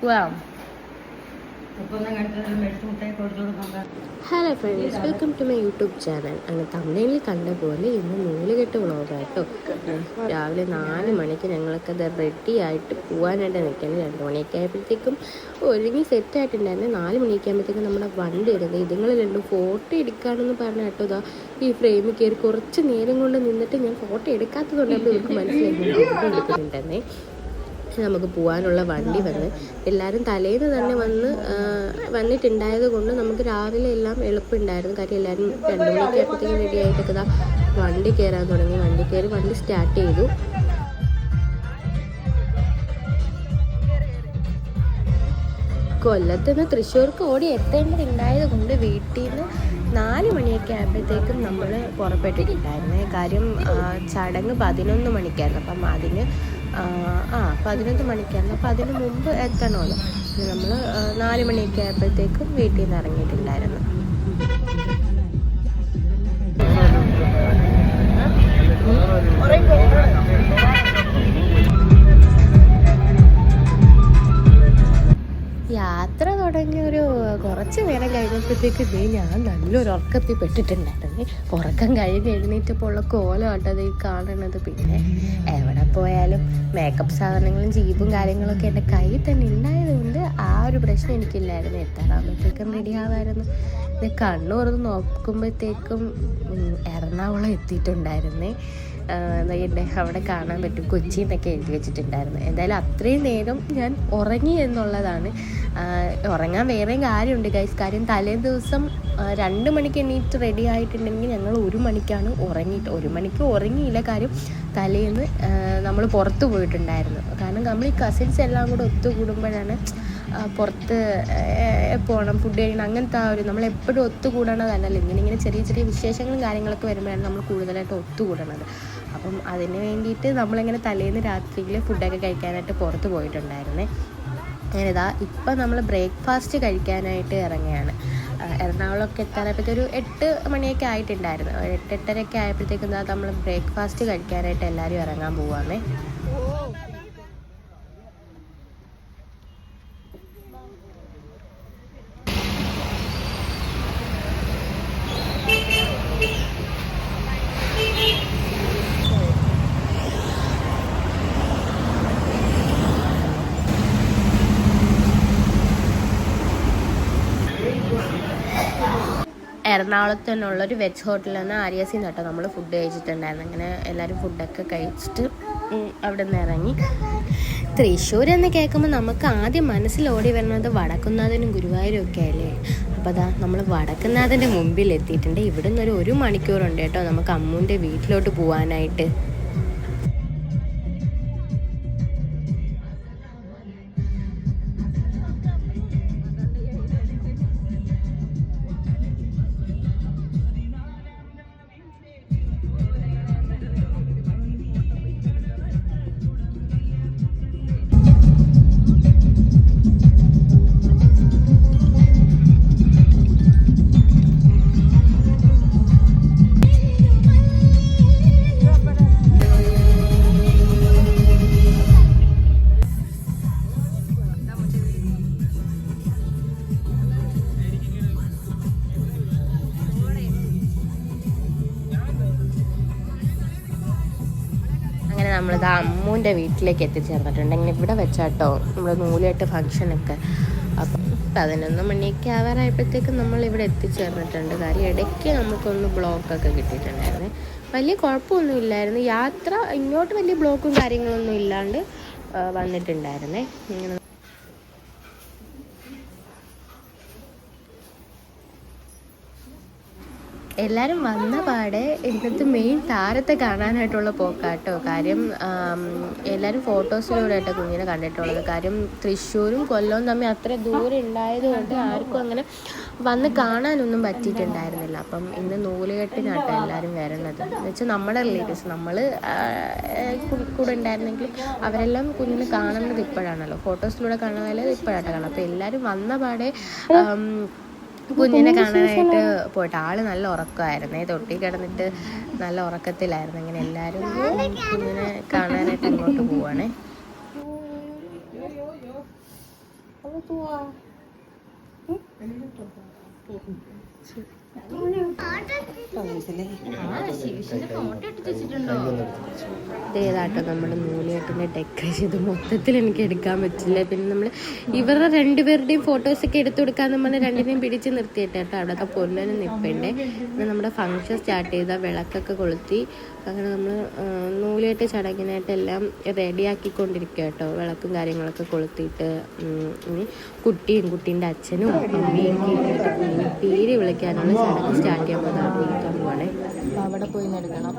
വാ. Hello friends, welcome to my YouTube channel. അങ്ങനെ തമിഴിൽ കണ്ട പോലെ ഇന്ന് നൂലുകെട്ട് വ്ളോഗാട്ടോ. രാവിലെ 4 മണിക്ക് ഞങ്ങൾക്കത് റെഡി ആയിട്ട് പോകാനായിട്ട് നിൽക്കുന്നത്. 2 മണിയൊക്കെ ആയപ്പോഴത്തേക്കും ഒരുങ്ങി സെറ്റായിട്ടുണ്ടായിരുന്നു. 4 മണിയൊക്കെ ആകുമ്പോഴത്തേക്കും നമ്മുടെ വണ്ടി ഇരുന്നത്. ഇതുങ്ങൾ രണ്ടും ഫോട്ടോ എടുക്കാമെന്ന് പറഞ്ഞ കേട്ടോ. ഇതാ ഈ ഫ്രെയിമിൽ കയറി കുറച്ച് നേരം കൊണ്ട് നിന്നിട്ട് ഞാൻ ഫോട്ടോ എടുക്കാത്തതുകൊണ്ടാണ് ഇവർക്ക് മനസ്സിലായി ഫോട്ടോ എടുക്കുന്നുണ്ടെന്നേ. നമുക്ക് പോകാനുള്ള വണ്ടി വന്ന് എല്ലാവരും തലേന്ന് തന്നെ വന്നിട്ടുണ്ടായത് കൊണ്ട് നമുക്ക് രാവിലെ എല്ലാം എളുപ്പമുണ്ടായിരുന്നു. കാര്യം എല്ലാവരും 2 മണിക്ക് ആയപ്പോഴത്തേക്കും റെഡി ആയിട്ടൊക്കെ ഇതാ വണ്ടി കയറാൻ തുടങ്ങി. വണ്ടി കയറി വണ്ടി സ്റ്റാർട്ട് ചെയ്തു. കൊല്ലത്ത് നിന്ന് തൃശ്ശൂർക്ക് ഓടി എത്തേണ്ടതുണ്ടായത് കൊണ്ട് വീട്ടിൽ നിന്ന് 4 മണിയൊക്കെ ആയപ്പോഴത്തേക്കും നമ്മൾ പുറപ്പെട്ടിട്ടുണ്ടായിരുന്നേ. കാര്യം ചടങ്ങ് 11 മണിക്കായിരുന്നു. അപ്പം അതിന് 11 മണിക്കായിരുന്നു. അപ്പം അതിന് മുമ്പ് എത്തണമല്ലോ. നമ്മൾ 4 മണിയൊക്കെ ആയപ്പോഴത്തേക്കും വീട്ടിൽ നിന്ന് ഇറങ്ങിയിട്ടുണ്ടായിരുന്നു. യാത്ര തുടങ്ങി ഒരു കുറച്ച് നേരം കഴിഞ്ഞപ്പോഴത്തേക്ക് ഞാൻ നല്ലൊരു ഉറക്കത്തിൽ പെട്ടിട്ടുണ്ടായിരുന്നു. ഉറക്കം കഴിഞ്ഞ് എഴുന്നേറ്റപ്പോൾ ഉള്ള കോലമാട്ടത് ഈ കാണണത്. പിന്നെ എവിടെ പോയാലും മേക്കപ്പ് സാധനങ്ങളും ജീപ്പും കാര്യങ്ങളൊക്കെ എൻ്റെ കയ്യിൽ തന്നെ ഉണ്ടായതുകൊണ്ട് ആ ഒരു പ്രശ്നം എനിക്കില്ലായിരുന്നു. എത്താറാകുമ്പോഴത്തേക്കും റെഡി ആവാമായിരുന്നു. കണ്ണൂർന്ന് നോക്കുമ്പോഴത്തേക്കും എറണാകുളം എത്തിയിട്ടുണ്ടായിരുന്നേ. അവിടെ കാണാൻ പറ്റും കൊച്ചി എന്നൊക്കെ എഴുതി വെച്ചിട്ടുണ്ടായിരുന്നു. എന്തായാലും അത്രയും നേരം ഞാൻ ഉറങ്ങി എന്നുള്ളതാണ്. ഉറങ്ങാൻ വേറെയും കാര്യമുണ്ട് ഗൈസ്. കാര്യം തലേ ദിവസം 2 മണിക്ക് എണീറ്റ് റെഡി ആയിട്ടുണ്ടെങ്കിൽ ഞങ്ങൾ 1 മണിക്കാണ് ഉറങ്ങിയിട്ട്. 1 മണിക്ക് ഉറങ്ങിയില്ല. കാര്യം തലേന്ന് നമ്മൾ പുറത്ത് പോയിട്ടുണ്ടായിരുന്നു. കാരണം നമ്മൾ ഈ കസിൻസ് എല്ലാം കൂടെ ഒത്തുകൂടുമ്പോഴാണ് പുറത്ത് പോകണം, ഫുഡ് കഴിക്കണം, അങ്ങനത്തെ ആ ഒരു നമ്മളെപ്പോഴും ഒത്തുകൂടണതല്ലല്ലോ. ഇങ്ങനെ ചെറിയ ചെറിയ വിശേഷങ്ങളും കാര്യങ്ങളൊക്കെ വരുമ്പോഴാണ് നമ്മൾ കൂടുതലായിട്ട് ഒത്തുകൂടണത്. അപ്പം അതിന് വേണ്ടിയിട്ട് നമ്മളിങ്ങനെ തലേന്ന് രാത്രിയിൽ ഫുഡൊക്കെ കഴിക്കാനായിട്ട് പുറത്ത് പോയിട്ടുണ്ടായിരുന്നേ. അങ്ങനെ ഇതാ ഇപ്പം നമ്മൾ ബ്രേക്ക്ഫാസ്റ്റ് കഴിക്കാനായിട്ട് ഇറങ്ങുകയാണ്. എറണാകുളമൊക്കെ എത്താനായപ്പോഴത്തെ ഒരു 8 മണിയൊക്കെ ആയിട്ടുണ്ടായിരുന്നു. 8-8:30 ആയപ്പോഴത്തേക്കും എന്താ നമ്മൾ ബ്രേക്ക്ഫാസ്റ്റ് കഴിക്കാനായിട്ട് എല്ലാവരും ഇറങ്ങാൻ പോവാന്നേ. എറണാകുളത്ത് തന്നെയുള്ളൊരു വെജ് ഹോട്ടലിൽ നിന്ന് ആര്യാസിൽ നിന്നിട്ടോ നമ്മൾ ഫുഡ് കഴിച്ചിട്ടുണ്ടായിരുന്നു. അങ്ങനെ എല്ലാവരും ഫുഡൊക്കെ കഴിച്ചിട്ട് അവിടെ നിന്ന് ഇറങ്ങി. തൃശ്ശൂർ എന്ന് കേൾക്കുമ്പോൾ നമുക്ക് ആദ്യം മനസ്സിലോടി വരുന്നത് വടക്കുന്നാഥനും ഗുരുവായൂരും ഒക്കെ അല്ലേ. അപ്പോൾ അതാ നമ്മൾ വടക്കുന്നാഥൻ്റെ മുമ്പിൽ എത്തിയിട്ടുണ്ട്. ഇവിടെ നിന്ന് 1 മണിക്കൂറുണ്ട് കേട്ടോ നമുക്ക് അമ്മൂൻ്റെ വീട്ടിലോട്ട് പോകാനായിട്ട്. നമ്മളിത് അമ്മൂൻ്റെ വീട്ടിലേക്ക് എത്തിച്ചേർന്നിട്ടുണ്ട്. ഇങ്ങനെ ഇവിടെ വെച്ചാട്ടോ നമ്മൾ നൂലുകെട്ട് ഫംഗ്ഷനൊക്കെ. അപ്പം 11 മണിയൊക്കെ ആവാറായപ്പോഴത്തേക്കും നമ്മളിവിടെ എത്തിച്ചേർന്നിട്ടുണ്ട്. കാര്യം ഇടയ്ക്ക് നമുക്കൊന്ന് ബ്ലോക്കൊക്കെ കിട്ടിയിട്ടുണ്ടായിരുന്നു. വലിയ കുഴപ്പമൊന്നും ഇല്ലായിരുന്നു. യാത്ര ഇങ്ങോട്ട് വലിയ ബ്ലോക്കും കാര്യങ്ങളൊന്നും ഇല്ലാണ്ട് വന്നിട്ടുണ്ടായിരുന്നേ. ഇങ്ങനെ എല്ലാവരും വന്ന പാടെ ഇന്നത്തെ മെയിൻ താരത്തെ കാണാനായിട്ടുള്ള പോക്കാട്ടോ. കാര്യം എല്ലാവരും ഫോട്ടോസിലൂടെ ആയിട്ട് കുഞ്ഞിനെ കണ്ടിട്ടുള്ളത്. കാര്യം തൃശ്ശൂരും കൊല്ലവും തമ്മിൽ അത്ര ദൂരം ഉണ്ടായതുകൊണ്ട് ആർക്കും അങ്ങനെ വന്ന് കാണാനൊന്നും പറ്റിയിട്ടുണ്ടായിരുന്നില്ല. അപ്പം ഇന്ന് നൂലുകെട്ടിനാട്ടോ എല്ലാവരും വരണത്. എന്ന് വെച്ചാൽ നമ്മുടെ റിലേറ്റീവ്സ് നമ്മൾ കൂടെ ഉണ്ടായിരുന്നെങ്കിൽ അവരെല്ലാം കുഞ്ഞിനെ കാണുന്നത് ഇപ്പോഴാണല്ലോ. ഫോട്ടോസിലൂടെ കാണുന്നത് ഇപ്പോഴാട്ടോ കാണാം. അപ്പോൾ എല്ലാവരും വന്ന പാടെ കുഞ്ഞിനെ കാണാനായിട്ട് പോയിട്ട്. ആള് നല്ല ഉറക്കമായിരുന്നേ. തൊട്ടി കിടന്നിട്ട് നല്ല ഉറക്കത്തിലായിരുന്നു. അങ്ങനെ എല്ലാവരും കുഞ്ഞിനെ കാണാനായിട്ട് ഇങ്ങോട്ട് പോവാണേ. ഇതേതാട്ടോ നമ്മുടെ നൂലിയേട്ടൻ്റെ ഡെക്കറേഷൻ. ഇത് മൊത്തത്തിൽ എനിക്ക് എടുക്കാൻ പറ്റില്ല. പിന്നെ നമ്മൾ ഇവരുടെ രണ്ടുപേരുടെയും ഫോട്ടോസൊക്കെ എടുത്തു കൊടുക്കാന്ന് പറഞ്ഞാൽ രണ്ടിനെയും പിടിച്ച് നിർത്തിയിട്ടോ. അവിടെയൊക്കെ പൊന്നനും നിൽപ്പുണ്ട്. പിന്നെ നമ്മുടെ ഫംഗ്ഷൻ സ്റ്റാർട്ട് ചെയ്ത വിളക്കൊക്കെ കൊളുത്തി അങ്ങനെ നമ്മൾ നൂലിയേട്ട് ചടങ്ങിനായിട്ടെല്ലാം റെഡിയാക്കിക്കൊണ്ടിരിക്കുക കേട്ടോ. വിളക്കും കാര്യങ്ങളൊക്കെ കൊളുത്തിയിട്ട് കുട്ടീൻ്റെ അച്ഛനും അമ്മയും പേര് വിളിക്കാനുള്ള ചടങ്ങ് സ്റ്റാർട്ട് ചെയ്യുമ്പോൾ അറിയിക്കാൻ പോവാണേ. അപ്പോൾ അവിടെ പോയി എടുക്കണം.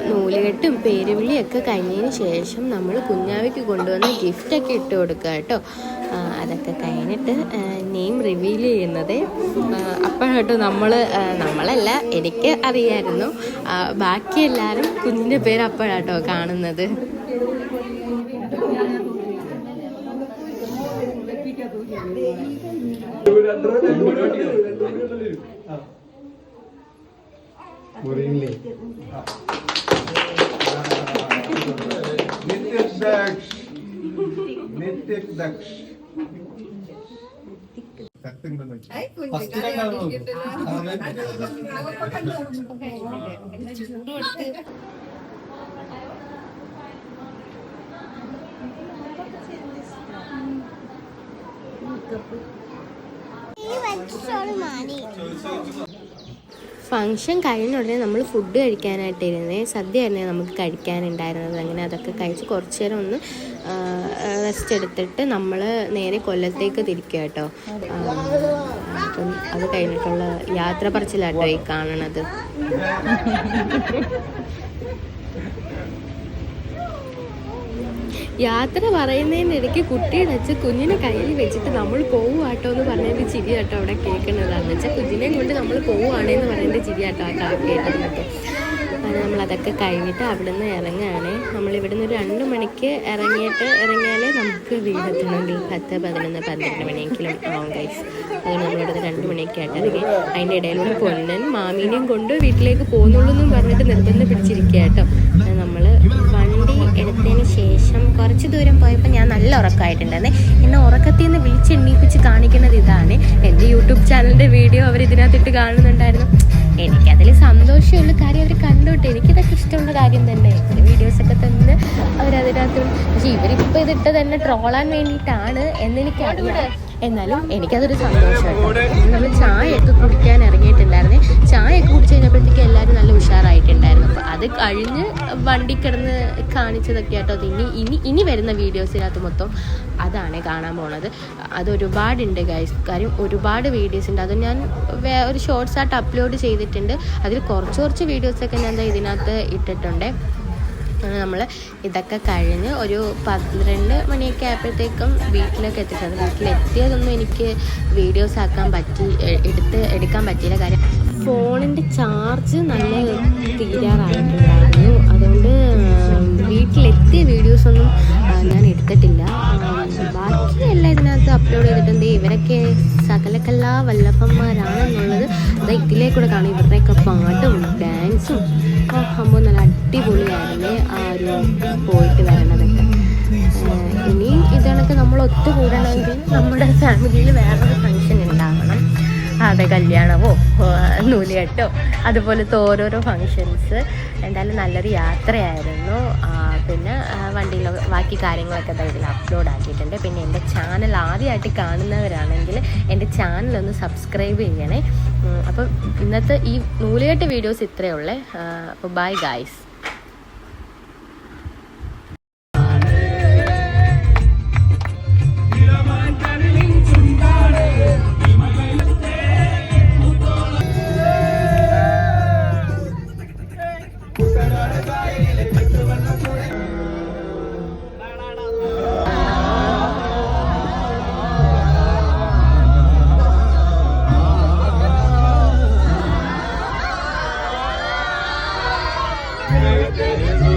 നൂലുകെട്ടും പേരുവിളിയൊക്കെ കഴിഞ്ഞതിന് ശേഷം നമ്മൾ കുഞ്ഞാവയ്ക്ക് കൊണ്ടുവന്ന ഗിഫ്റ്റൊക്കെ ഇട്ട് കൊടുക്കുക കേട്ടോ. അതൊക്കെ കഴിഞ്ഞിട്ട് നെയിം റിവീൽ ചെയ്യുന്നത് അപ്പോഴാട്ടോ നമ്മളല്ല, എനിക്ക് അറിയായിരുന്നു. ബാക്കി എല്ലാവരും കുഞ്ഞിൻ്റെ പേര് അപ്പോഴാട്ടോ കാണുന്നത്. ഫംഗ്ഷൻ കഴിഞ്ഞുടനെ നമ്മൾ ഫുഡ് കഴിക്കാനായിട്ടിരുന്നേ. സദ്യയായിരുന്നേ നമുക്ക് കഴിക്കാനുണ്ടായിരുന്നത്. അങ്ങനെ അതൊക്കെ കഴിച്ച് കുറച്ച് നേരം ഒന്ന് റെസ്റ്റ് എടുത്തിട്ട് നമ്മൾ നേരെ കൊല്ലത്തേക്ക് തിരിക്കുക കേട്ടോ. അപ്പം അത് കഴിഞ്ഞിട്ടുള്ള യാത്ര പറച്ചിലാട്ടോ ഈ കാണണത്. യാത്ര പറയുന്നതിനിടയ്ക്ക് കുട്ടിയുടെ അച്ഛൻ കുഞ്ഞിനെ കയ്യിൽ വെച്ചിട്ട് നമ്മൾ പോവുകട്ടോ എന്ന് പറഞ്ഞതിൻ്റെ ചിരി കേട്ടോ അവിടെ കേൾക്കുന്നതാണെന്ന് വെച്ചാൽ കുഞ്ഞിനെയും കൊണ്ട് നമ്മൾ പോവുകയാണെന്ന് പറയുന്നതിൻ്റെ ചിരി കേട്ടോ ആ കേൾക്കുന്നത്. അത് നമ്മളതൊക്കെ കഴിഞ്ഞിട്ട് അവിടെ നിന്ന് ഇറങ്ങുകയാണ്. നമ്മളിവിടുന്ന് ഒരു 2 മണിക്ക് ഇറങ്ങിയാലേ നമുക്ക് വീടെത്തണമെങ്കിൽ 10, 11, 12 മണിയെങ്കിലും ആവും ഗൈസ്. അതുകൊണ്ട് നമ്മളിവിടുന്ന് 2 മണിയൊക്കെ ആയിട്ട് ഇറങ്ങി. അതിൻ്റെ ഇടയിലൂടെ പൊന്നൻ മാമീനെയും കൊണ്ട് വീട്ടിലേക്ക് പോകുന്നുള്ളൂ എന്നും പറഞ്ഞിട്ട് നിർബന്ധം പിടിച്ചിരിക്കുക കേട്ടോ. നമ്മൾ വണ്ടി എടുത്തതിന് ശേഷം കുറച്ച് ദൂരം പോയപ്പോൾ ഞാൻ നല്ല ഉറക്കമായിട്ടുണ്ടായിരുന്നേ. എന്നെ ഉറക്കത്തിൽ നിന്ന് വിളിച്ചെണ്ണീപ്പിച്ച് കാണിക്കുന്നത് ഇതാണ്. എൻ്റെ യൂട്യൂബ് ചാനലിൻ്റെ വീഡിയോ അവർ ഇതിനകത്തിട്ട് കാണുന്നുണ്ടായിരുന്നു. എനിക്കതിൽ സന്തോഷമുള്ള കാര്യം അവർ കണ്ടോട്ടെ. എനിക്കിതൊക്കെ ഇഷ്ടമുള്ള കാര്യം തന്നെ. വീഡിയോസൊക്കെ തന്നെ അവരതിനകത്ത്. പക്ഷേ ഇവരിപ്പോൾ ഇതിട്ട് തന്നെ ട്രോളാൻ വേണ്ടിയിട്ടാണ് എന്നെനിക്കറിയാം. എന്നാലും എനിക്കതൊരു സന്തോഷമാണ്. നമ്മൾ ചായയൊക്കെ കുടിക്കാൻ ഇറങ്ങിയിട്ടുണ്ടായിരുന്നേ. ചായയൊക്കെ കുടിച്ച് കഴിഞ്ഞപ്പോഴത്തേക്ക് എല്ലാവരും നല്ല ഉഷാറായിട്ടുണ്ടായിരുന്നു. അപ്പോൾ അത് കഴിഞ്ഞ് വണ്ടി കിടന്ന് കാണിച്ചതൊക്കെ ആട്ടോ. അത് ഇനി വരുന്ന വീഡിയോസിനകത്ത് മൊത്തം അതാണ് കാണാൻ പോണത്. അതൊരുപാടുണ്ട് ഗൈസ്. കാര്യം ഒരുപാട് വീഡിയോസ് ഉണ്ട്. അത് ഞാൻ ഒരു ഷോർട്സായിട്ട് അപ്ലോഡ് ചെയ്തിട്ടുണ്ട്. അതിൽ കുറച്ച് വീഡിയോസൊക്കെ ഞാൻ ഇതിനകത്ത് ഇട്ടിട്ടുണ്ട്. നമ്മൾ ഇതൊക്കെ കഴിഞ്ഞ് ഒരു 12 മണിയൊക്കെ ആയപ്പോഴത്തേക്കും വീട്ടിലേക്ക് എത്തിച്ചത്. വീട്ടിലെത്തിയതൊന്നും എനിക്ക് വീഡിയോസ് ആക്കാൻ എടുക്കാൻ പറ്റിയില്ല. കാര്യം ഫോണിൻ്റെ ചാർജ് നല്ല തീരാറായിട്ടുണ്ടായിരുന്നു. എടുത്തിട്ടില്ല. ബാക്കി എല്ലാം ഇതിനകത്ത് അപ്ലോഡ് ചെയ്തിട്ടുണ്ട്. ഇവരൊക്കെ സകലകലാ വല്ലഭന്മാരാണെന്നുള്ളത് ഇതിലേക്കൂടെ കാണും. ഇവരുടെയൊക്കെ പാട്ടും ഡാൻസും ആകുമ്പോൾ നല്ല അടിപൊളിയായിരുന്നു ആ ഒരു പോയിട്ട് വരണതൊക്കെ. ഇനി ഇതണക്ക് നമ്മൾ ഒത്തുകൂടണമെങ്കിൽ നമ്മുടെ ഫാമിലിയിൽ വേറൊരു ഫങ്ഷൻ ഉണ്ടാവണം. അതെ, കല്യാണമോ നൂലുകെട്ടോ അതുപോലത്തെ ഓരോരോ ഫങ്ഷൻസ്. എന്തായാലും നല്ലൊരു യാത്രയായിരുന്നു. പിന്നെ വണ്ടിയിൽ ബാക്കി കാര്യങ്ങളൊക്കെ ഇതിൽ അപ്ലോഡ് ആക്കിയിട്ടുണ്ട്. പിന്നെ എൻ്റെ ചാനൽ ആദ്യമായിട്ട് കാണുന്നവരാണെങ്കിൽ എൻ്റെ ചാനലൊന്ന് സബ്സ്ക്രൈബ് ചെയ്യണേ. അപ്പം ഇന്നത്തെ ഈ നൂലുകെട്ട് വീഡിയോസ് ഇത്രയേ ഉള്ളേ. അപ്പോൾ ബൈ ഗായ്സ്. There